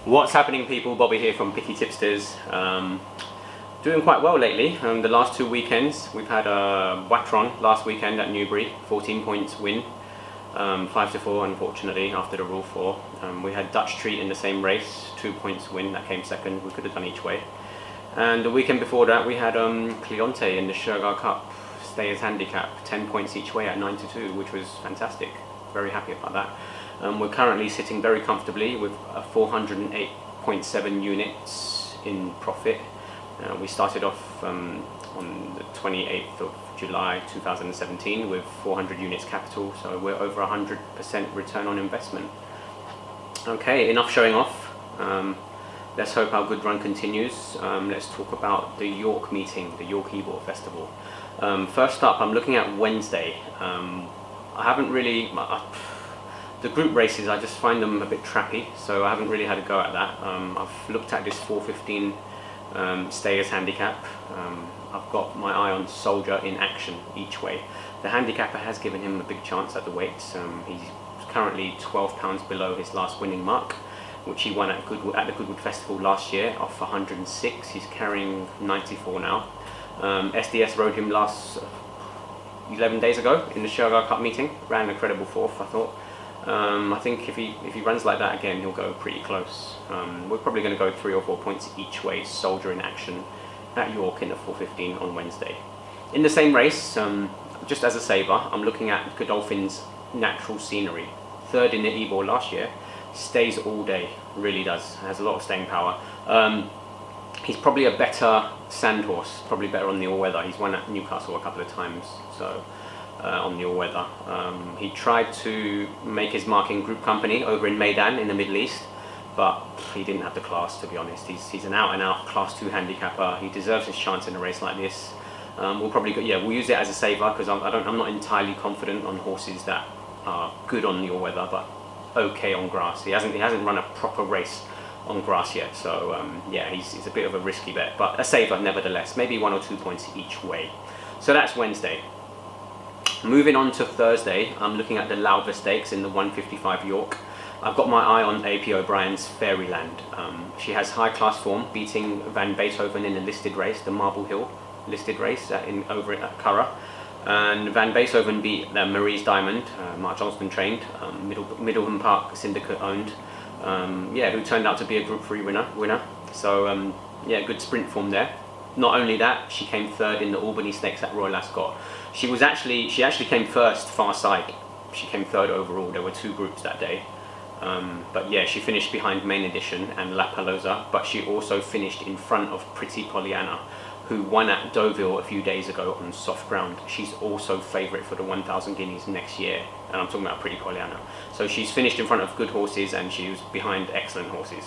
What's happening, people? Bobby here from Picky Tipsters. Doing quite well lately. The last 2 weekends we've had a Watron last weekend at Newbury, 14 points win, 5-4 unfortunately after the rule 4. We had Dutch Treat in the same race, 2 points win, that came second. We could have done each way. And the weekend before that we had Cleonte in the Sugar Cup Stayers Handicap, 10 points each way at 9-2, which was fantastic. Very happy about that. We're currently sitting very comfortably with 408.7 units in profit. We started off on the 28th of July 2017 with 400 units capital, so we're over 100% return on investment. Okay, enough showing off. Let's hope our good run continues. Let's talk about the York meeting, the York Ebor Festival. First up, I'm looking at Wednesday. I haven't really... the group races, I just find them a bit trappy, so I haven't really had a go at that. I've looked at this 4:15 Stayers Handicap. I've got my eye on Soldier in action each way. The handicapper has given him a big chance at the weights. He's currently £12 below his last winning mark, which he won at the Goodwood Festival last year off 106. He's carrying 94 now. SDS rode him last 11 days ago in the Sugar Cup meeting, ran a credible fourth, I thought. I think if he runs like that again, he'll go pretty close. We're probably going to go 3 or 4 points each way. Soldier in action at York in the 4:15 on Wednesday. In the same race, just as a saver, I'm looking at Godolphin's Natural Scenery. Third in the Ebor last year, stays all day, really does. Has a lot of staying power. He's probably a better sand horse, probably better on the all-weather. He's won at Newcastle a couple of times, so. On the all-weather. He tried to make his mark in Group Company over in Meydan in the Middle East, but he didn't have the class, to be honest. He's an out-and-out Class 2 handicapper. He deserves his chance in a race like this. We'll probably we'll use it as a saver because I'm not entirely confident on horses that are good on the all-weather but okay on grass. He hasn't run a proper race on grass yet, so he's a bit of a risky bet, but a saver nevertheless. Maybe 1 or 2 points each way. So that's Wednesday. Moving on to Thursday, I'm looking at the Lowther Stakes in the 155 York. I've got my eye on AP O'Brien's Fairyland. She has high class form, beating Van Beethoven in a listed race, the Marble Hill listed race over at Curragh. And Van Beethoven beat Marie's Diamond, Mark Johnston trained, Middleham Park Syndicate owned, who turned out to be a Group 3 winner. So good sprint form there. Not only that, she came third in the Albany Stakes at Royal Ascot. She actually came first far side. She came third overall. There were 2 groups that day. She finished behind Main Edition and La Paloza, but she also finished in front of Pretty Pollyanna, who won at Deauville a few days ago on soft ground. She's also favourite for the 1,000 guineas next year, and I'm talking about Pretty Pollyanna. So she's finished in front of good horses and she was behind excellent horses.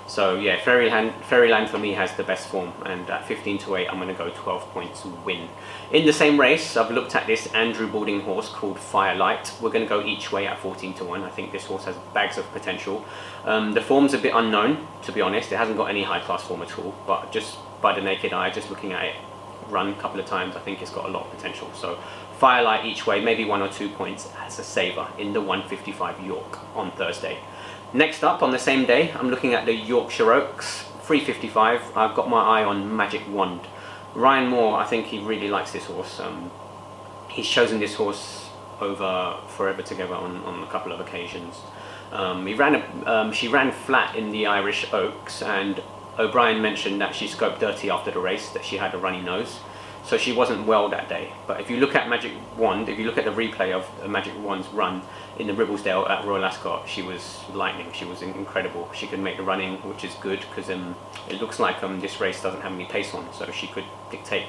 So Fairyland for me has the best form, and at 15-8 I'm going to go 12 points win. In the same race, I've looked at this Andrew Balding horse called Firelight. We're going to go each way at 14-1. I think this horse has bags of potential. The form's a bit unknown, to be honest. It hasn't got any high class form at all, but just by the naked eye, just looking at it run a couple of times, I think it's got a lot of potential. So Firelight each way, maybe 1 or 2 points as a saver in the 155 York on Thursday. Next up, on the same day, I'm looking at the Yorkshire Oaks, 355. I've got my eye on Magic Wand. Ryan Moore, I think he really likes this horse. He's chosen this horse over Forever Together on a couple of occasions. She ran flat in the Irish Oaks, and O'Brien mentioned that she scoped dirty after the race, that she had a runny nose. So she wasn't well that day. But if you look at Magic Wand, if you look at the replay of Magic Wand's run in the Ribblesdale at Royal Ascot, she was lightning. She was incredible. She could make the running, which is good because it looks like this race doesn't have any pace on, so she could dictate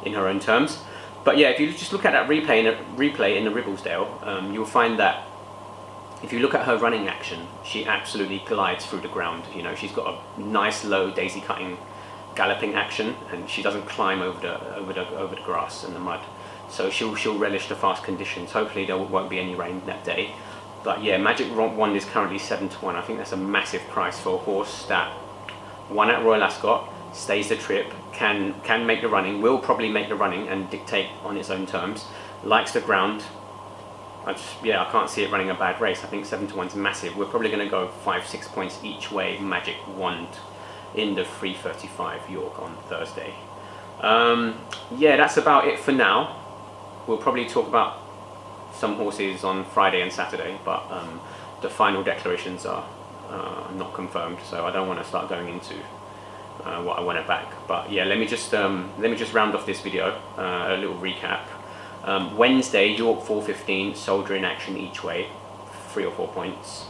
in her own terms. But if you just look at that replay in the Ribblesdale, you'll find that if you look at her running action, she absolutely glides through the ground. You know, she's got a nice low daisy cutting galloping action, and she doesn't climb over the grass and the mud, so she'll relish the fast conditions. Hopefully there won't be any rain that day. But Magic Wand is currently 7-1. I think that's a massive price for a horse that won at Royal Ascot, stays the trip, can make the running, will probably make the running and dictate on its own terms, likes the ground, I can't see it running a bad race. I think 7 to 1's massive. We're probably going to go 5-6 points each way, Magic Wand, in the 3:35 York on Thursday. Yeah, that's about it for now. We'll probably talk about some horses on Friday and Saturday, but the final declarations are not confirmed, so I don't want to start going into what I want to back. But yeah, let me just round off this video, a little recap. Wednesday, York 4:15, Soldier in action each way, 3 or 4 points.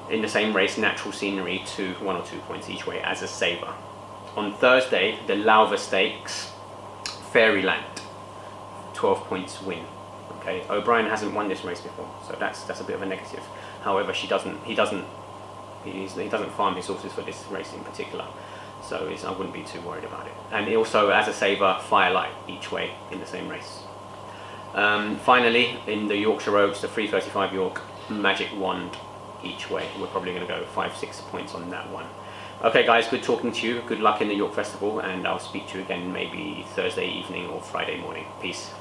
In the same race, Natural Scenery, 1 or 2 points each way as a saver. On Thursday, the Lauva Stakes, Fairyland, 12 points win. Okay, O'Brien hasn't won this race before, so that's a bit of a negative. However, he doesn't farm his horses for this race in particular, so I wouldn't be too worried about it. And also, as a saver, Firelight each way in the same race. Finally, in the Yorkshire Oaks, the 3:35 York, Magic Wand each way. We're probably going to go 5-6 points on that one. Okay guys, good talking to you. Good luck in the York Festival, and I'll speak to you again maybe Thursday evening or Friday morning. Peace.